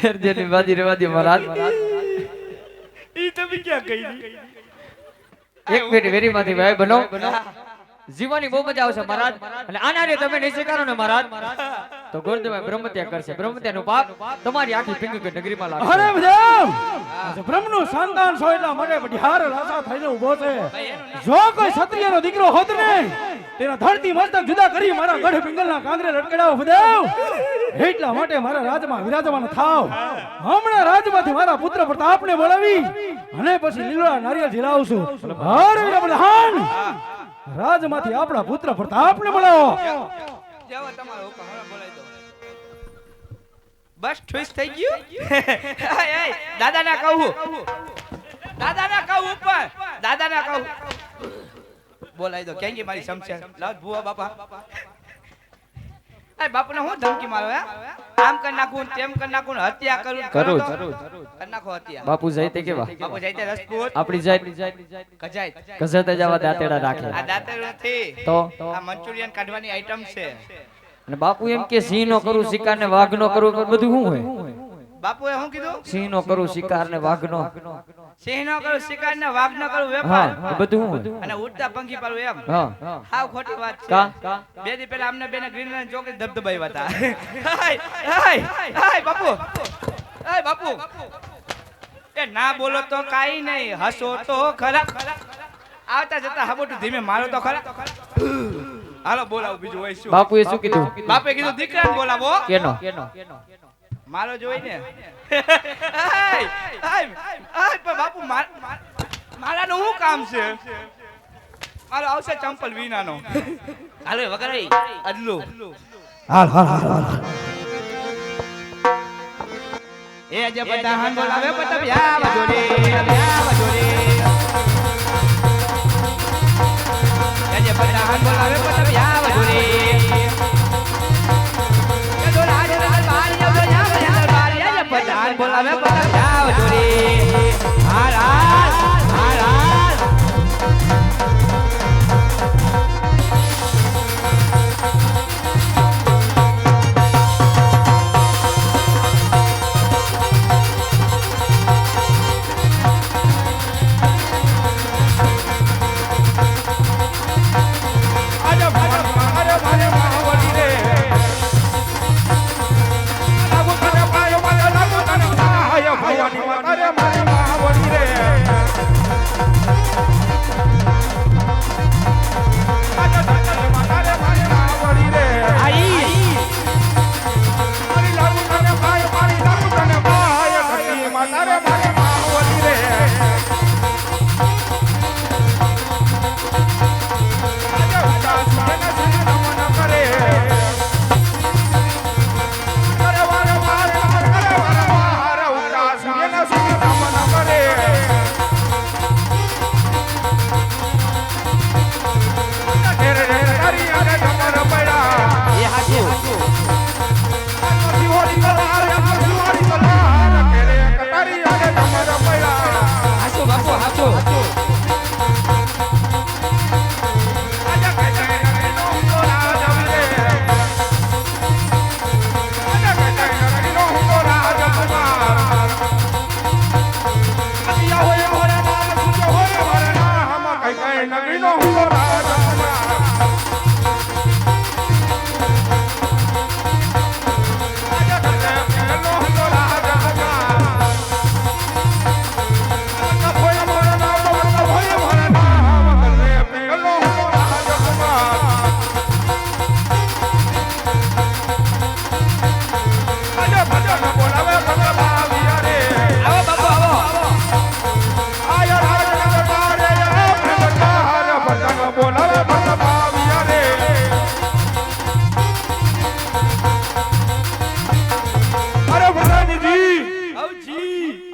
જેની બાજી રેવા દે મહારાજ ઈ તમે ક્યાં કહી એક મિનિટ વેરી માંથી ભાઈ બનો જીવાની બહુ મજા આવશે મહારાજ અને આના રે તમે નહીં સ્વીકારો ને મહારાજ તો ગુરુદેવ બ્રહ્મત્યા કરશે બ્રહ્મત્યાનું પાપ તમારી આખી પિંગી નગરીમાં લાગશે અરે બજાવ બ્રહ્મનું સંતાન છો એટલા માટે બિહાર રાજા થઈને ઊભો છે જો કોઈ ક્ષત્રિયનો દીકરો હોત ને તેના ધરતી મસ્તક જુદા કરી મારા ગઢ પિંગલના કાંગરે લટકડાવો બજાવ એટલા માટે મારા રાજમાં વિરાજમાન થાવ હમણાં રાજમાંથી મારા પુત્ર પ્રતાપને બોલાવી અને પછી લીલા નારિયેળ ઝીલાવશું હરે પ્રધાન રાજમાંથી આપણા પુત્ર પ્રતાપને બોલાવો જાવ તમારો હુકમ હમણાં બોલાવી દો બસ ઠુસ થઈ ગયું એ દાદાના કહું ઉપર દાદાના કહું બોલાવી દો કેંગી મારી સમસ્યા લાવ ભુવા બાપા એ બાપુને હું ધમકી મારો હે આમ કરી નાખું તેમ કરી નાખું હત્યા કરું કરું કરી નાખો હત્યા બાપુ જાય તે કેવા બાપુ જાય તે રસપૂત આપણી જાય કજાય કસરત જવા દાંતેડા રાખે આ દાંતેડું નથી તો આ મંચુરિયન કાઢવાની આઈટમ છે અને બાપુ એમ કે સિંહ નો કરું શિકાર ને વાઘ નો કરું બધું શું હોય બાપુએ શું કીધું સિંહ નો કરું શિકાર ને વાઘ નો સિંહ નો કરું શિકાર ને વાઘ નો કરું વેપાર હા બધું શું હોય અને ઉડતા પંખી પર એમ હા હાવ ખોટી વાત છે કા બે દી પહેલા અમને બેને ગ્રીનલેન્ડ ચોકડી ધબધબાઈ હતા હાય બાપુ એ ના બોલો તો કાઈ નહીં હસો તો ખરા આવતા જતા હબોટું ધીમે મારો તો ખરા હાલો બોલાવો બીજું હોય શું બાપુએ શું કીધું બાપે કીધું દીકરાને બોલાવો કેનો મારો જોઈ ને પણ બાપુ મારાનું શું કામ છે મારો આવશે ચંપલ વિનાનો હાલો વગર અદલું હાલ હાલ હાલ એ જે બધા હાન બોલાવે પતબ યા વજોરે એ જે બધા હાન બોલાવે પતબ યા વજોરે એ તો રાજ દરબાર યા દરબાર યા જે બધા હાન બોલાવે પતબ યા વજોરે હાર હાર હાર હાર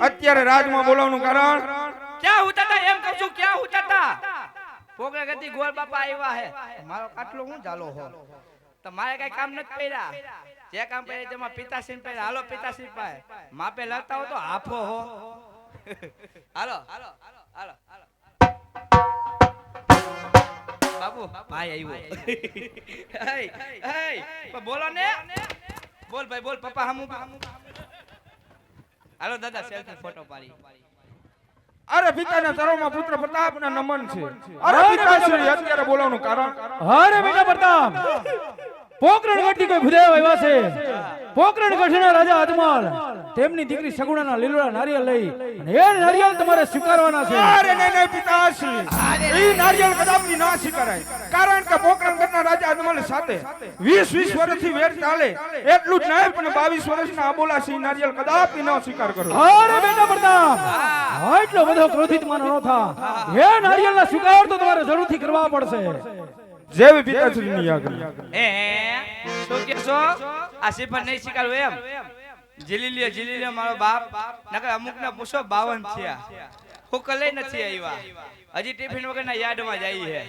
અત્યારે રાજમાં બોલાવવાનું કારણ ક્યાં ઉતાતા એમ કહું છું ક્યાં ઉતાતા પોગળે ગતિ ગોળ બાપા આવ્યા હે મારો કાટલો હું ચાલો હો તો મારે કઈ કામ નથી કર્યા જે કામ કર્યા તેમાં પિતાશ્રી પહેલા હાલો પિતાશ્રી પાસે માપે લડતા હો તો હાફો હો હાલો હાલો હાલો બાબુ ભાઈ આવ્યો બોલો ને બોલ ભાઈ બોલ પપ્પા હમુ હાલો દાદા સેલ્ફી ફોટો પાડી. અરે પિતાના ચરણોમાં પુત્ર પ્રતાપના નમન છે. અરે પિતાશ્રી અત્યારે બોલાવવાનું કારણ અરે બેટા પ્રતાપ પોકરણગઢથી કોઈ ભુદેવ આવ્યા છે. પોકરણગઢના રાજા અજમલ તેમની દીકરી સગુણાના લીલોડા નારિયેળ લઈ અને એ નારિયેળ તમારે સ્વીકારવાના છે. અરે નહીં પિતાશ્રી એ નારિયેળ કદાપી ના સ્વીકારાય. કારણ કે પોકરણગઢના રાજા અજમલ સાથે 20 વર્ષથી વેર ચાલે એટલું જ નહીં પણ 22 વર્ષના અબોલા સિંહ નારિયેળ કદાપી ન સ્વીકાર કરો. અરે બેટા પ્રતાપ એટલો બધો ક્રોધિત માનો ન થા. એ નારિયેળના સ્વીકાર તો તમારે જરૂરથી કરવા પડશે. જેવી પિતાશ્રીની આજ્ઞા. શું કહેશો? આ સિફર નહીં સ્વીકારવું એમ? જીલી લ્યો મારો બાપ. નકર અમુકને પૂછો 52 થયા. હું કલે નથી આવ્યા. હજી ટિફિન વગરના યાર્ડમાં જાય છે.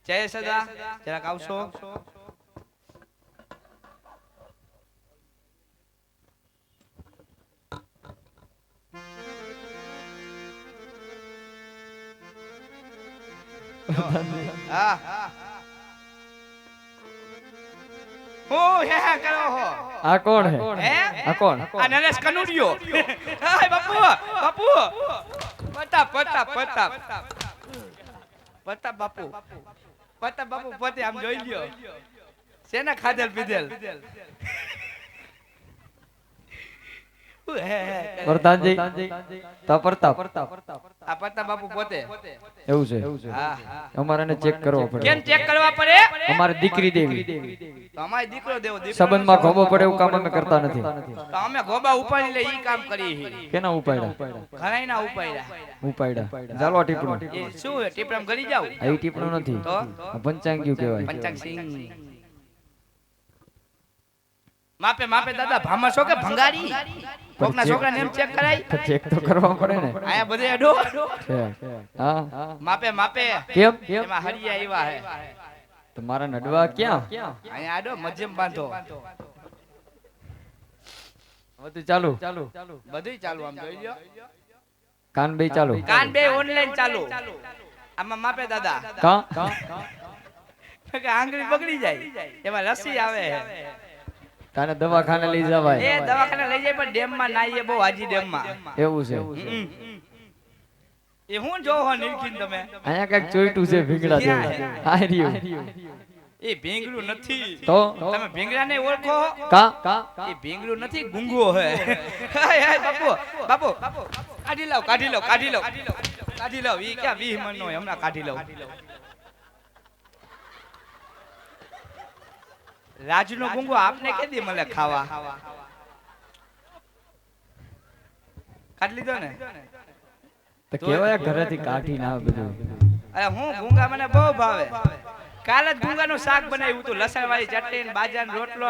જય સદા જરાક આવશો. હા હું હે કરો હો. આ કોણ હે? હે આ કોણ? આ નરેશ કનુડિયો. હાય બાપુ બાપુ. પ્રતાપ બાપુ. પ્રતાપ બાપુ પોતે આમ જોઈ લ્યો. શેના ખાધેલ પીધેલ. પ્રધાનજી તો પ્રતાપ આ પ્રતાપ બાપુ પોતે. એવું છે. હા અમારે એને ચેક કરવો પડે. કેમ ચેક કરવા પડે? અમારે દીકરી દેવી તો અમારે દીકરો દેવો. સંબંધમાં ખોબો પડે એવું કામ અમે કરતા નથી. તો અમે ગોબા ઉપાડી લે ઈ કામ કરી. કેના ઉપાડ્યા? ઘણાય ના ઉપાડ્યા. ચાલો આ ટીપણું. એ શું હે? ટીપરામ ગળી જાવ? આ ટીપણું નથી, તો આ પંચાંગિયું કહેવાય. પંચાંગ સિંહ. માપે દાદા ભામા છો કે ભંગારી? કોકના છોકરાને એમ ચેક કરાય? તો ચેક તો કરવા પડે ને. આયા બધે અડો. છે. હા માપે કેમ એમાં હરિયા આવ્યા હે. તમારા નડવા ક્યાં? અહીંયા આડો મજ્જમ બાંધો. બધું ચાલુ. બધુંય ચાલુ. આમ જોઈ લ્યો. કાન બે ચાલુ. કાન બે ઓનલાઈન ચાલુ. આમાં માપે દાદા કા કે આંગળી બગડી જાય એમાં રસી આવે હે. કાને દવાખાને લઈ જવાય. એ દવાખાને લઈ જાય પણ ડેમ માં નાઈએ બહુ હાજી ડેમ માં. એવું છે. એ હું જો હો નીલકીન તમે. અહીંયા કઈક ચોઈટું છે ભીંગડા જેવું. આ રહ્યું. એ ભીંગડું નથી. તો તમે ભીંગડાને ઓળખો? કા એ ભીંગડું નથી, ગુંગો હે. હાય બાપુ કાઢી લાવ. ઈ ક્યાં 20 મણ નો હમણાં કાઢી લાવ. રાજનો ગુંગો આપને કેદી મળે ખાવા? કાઢી લીધો ને? તો કેવાય ઘરેથી કાઢી ના બધું. અરે હું ગુંગા મને બહુ ભાવે. કાલે જ ગુંગાનું શાક બનાવ્યું હતું, લસણ વાળી ચટણી ને બાજરાનો રોટલો.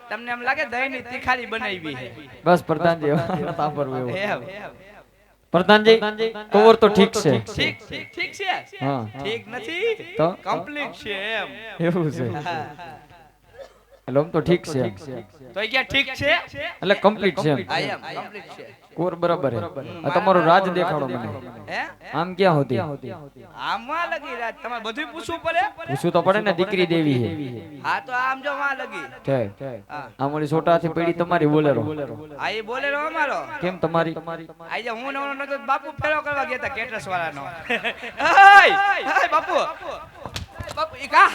તમને એમ લાગે દહીં ની તીખારી બનાવી છે? બસ પ્રધાનજી સાંભળવું એવું. એમ. પ્રધાનજી કવર તો ઠીક છે. ઠીક છે. હા ઠીક નથી તો કમ્પ્લીટ છે એમ. એવું છે. એટલે આમ તો ઠીક છે. તો એ ક્યાં ઠીક છે? એટલે કમ્પ્લીટ છે એમ. આ એમ કમ્પ્લીટ છે. કોર બરાબર છે. આ તમારો રાજ દેખાડો મને. હે આમ ક્યાં હોતી? આમાં લગી રાત. તમારે બધું પૂછવું પડે? પૂછવું તો પડે ને, દીકરી દેવી છે. હા તો આમ જો માં લગી. છે આ મોલી છોટાથી પેડી તમારી બોલેરો. આ એ બોલેરો અમારો. કેમ તમારી? આજે હું નતો બાપુ ફેરો કરવા ગયા હતા કેટરસ વાળાનો. હાય બાપુ એ કા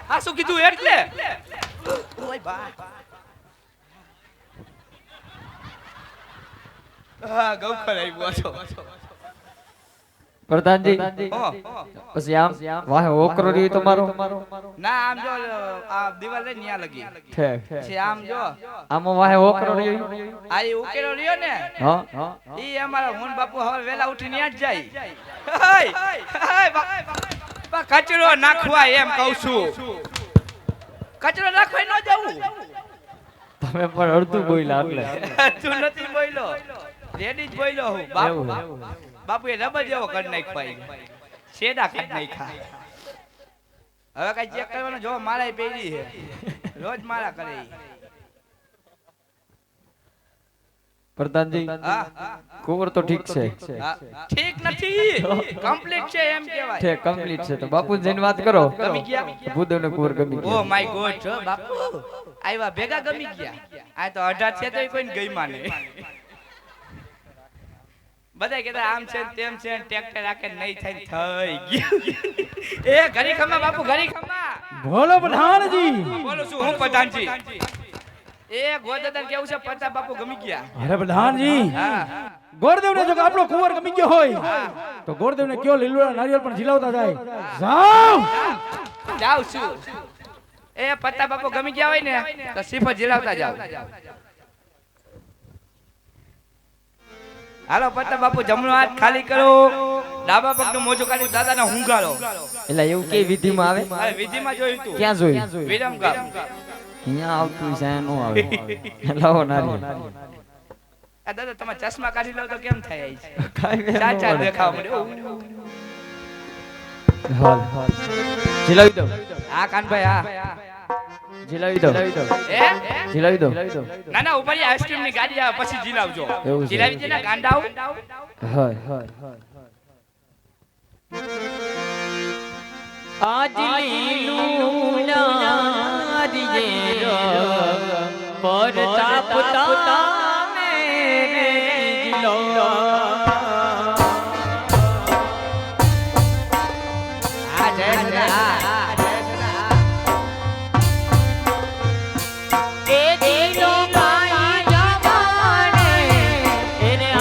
હાસુ કીધું એટલે. ઓય બા. હા ગૌખર આવ્યો છો. પ્રધાનજી પછી આમ વાહે ઓકરો રહ્યો તમારો. ના આમ જો આ દિવાલ ને ન્યા લગી છે. પછી આમ જો આમાં વાહે ઓકરો રહ્યો. આ ઈ ઉકેલો રહ્યો ને. હા ઈ અમારો મોહન બાપુ હવે વેલા ઉઠી ન્યા જ જાય. હાય બા કચરો નાખવા એમ કહું છું. કચરો નાખવા ન જાવું. તમે પણ અડધું બોલ્યા એટલે. તું નથી બોલ્યો, રેડી જ બોલ્યો હું. બાપુ એ રબર જેવો કરી નાખ્યો. શેડા કાઢ નાખ્યા. હવે કઈ ચેક કરવાનો જો મારા પેરી છે. રોજ મારા કરે. પ્રધાનજી કુંવર તો ઠીક છે. ઠીક નથી, કમ્પ્લીટ છે એમ કહેવાય. છે કમ્પ્લીટ છે. તો બાપુ જઈને વાત કરો. ગમી ગયા? ભૂદેવને કુંવર ગમી ઓ ગયા. માય ગોડ બાપુ આવ્યા ભેગા ગમી ગયા. આ તો 18 છે તો કોઈને ગઈ માને. બધા કહેતા આમ છે ને તેમ છે ને ટ્રેક્ટર રાખે નહીં થાય ને થઈ ગયું એ ઘરી ખમા બાપુ ઘરી ખમા બોલો પ્રધાનજી. બોલું છું હું પ્રધાનજી એ ગોદાદાને કેવું છે પ્રતાપ બાપુ ગમી ગયા અરે પ્રધાનજી, હા ગોરદેવને જો કે આપણો કુંવર ગમી ગયો હોય તો ગોરદેવને કયો લીલુડા નારિયેળ પણ ઝીલાવતા જાય. જાવ. જાવ છું એ પ્રતાપ બાપુ ગમી ગયા હોય ને તો શ્રીફળ જીલાવતા જાવ હાલો પ્રતાપ બાપુ જમણો હાથ ખાલી કરો ડાબા પગનું મોજું કાઢી દાદાને હુંગારો એટલે એવું કે વિધિમાં આવે અરે વિધિમાં જોયું તું ક્યાં જોયું વિરમગામ અહીંયા આવતું છે નો આવે લાવો નારિયેળ આ દાદા તમે ચશ્મા કાઢી લો તો કેમ થાય છે કાંઈ ચાર ચાર ન દેખાવ મળે હાલ જીલાવી દો આ કાનભાઈ આ જીલાવી દો એ જીલાવી દો ના ના ઉપર આઈસ્ક્રીમ ની ગાડી આવે પછી જીલાવજો એવું છે. જીલાવી દે ને ગાંડાઓ હા આજ લીલું નારિયેળ પરતાપ તામે જીલો આ જય સદા એ દીનો કાઈ જમાને એને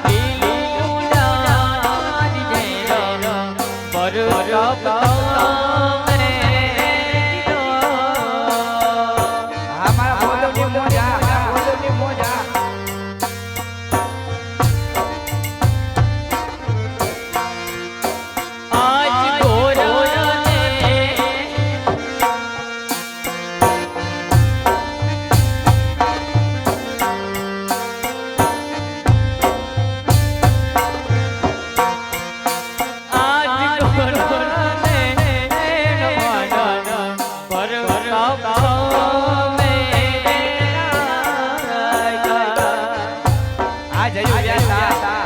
લીલું નારિયેળ પરતાપ તામે અમારા બોલની મોજા બોલની મોજા આજ ગોરને આજ ગોરને નમન પરતાપ મે આ જયું જતા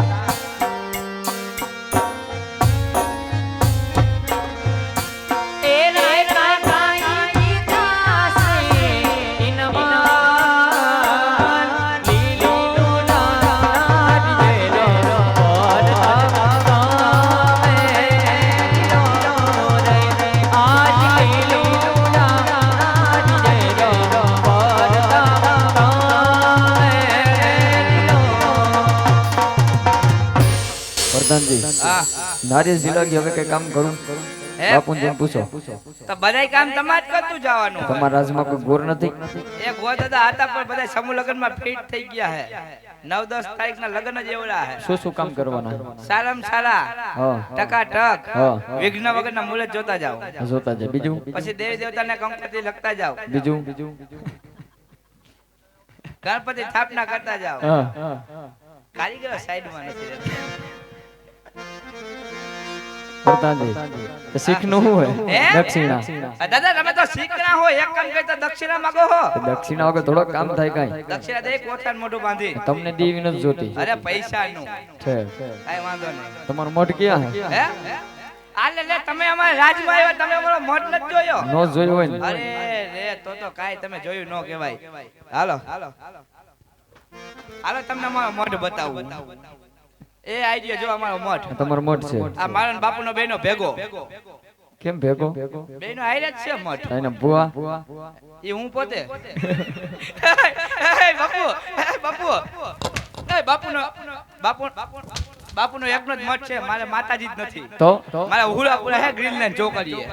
પ્રધાનજી નારિયેળ જીલાવી હવે કઈ કામ કરું હે? બાપુને જઈને પૂછો તો બધાય કામ તમાર જ કરતું જવાનું તમારા રાજમાં કોઈ ગોર નથી એ ગોદાદા હતા પણ બધા સમૂહ લગ્નમાં ફિટ થઈ ગયા હે 9-10 તારીખના લગ્ન જ એવડા હે શું કામ કરવાના સારામાં સારા હા ટકાટક હા વિઘ્ન વગરના મુહૂર્ત જોતા જાઓ જોતા જાય બીજું પછી દેવી દેવતાને કંકોત્રી લખતા જાઓ બીજું ગણપતિ સ્થાપના કરતા જાઓ હા કારીગરો સાઈડમાં નથી રહેતા. પ્રધાનજી તો શીખનું શું હોય હે? દક્ષિણા આ દાદા તમે તો શીખના હો એક કામ કરતા દક્ષિણા માંગો હો દક્ષિણા વગર થોડો કામ થાય કાંઈ દક્ષિણા દે કોઠાને મોઢું બાંધી તમને દેવી નથી જોતી અરે પૈસાનું છે કાઈ વાંધો નહીં તમારો મઠ ક્યાં હે હે આ લે તમે અમારા રાજમાં આવ્યા તમે અમારો મઠ નથી જોયો નો જોયું હોય ને અરે રે તો કાઈ તમે જોયું ન કહેવાય હાલો તમને અમારો મઠ બતાવું એ આઈડિયા જો અમારો મઠ તમારો મઠ છે આ મારા બાપુનો બેનો ભેગો કેમ ભેગો બેનો આઈરે જ છે મઠ એને ભુવા એ હું પોતે એ બાપુનો એકનો જ મઠ છે મારે માતાજી જ નથી તો મારા હુડા પૂરા હે ગ્રીનલેન્ડ ચોકડીએ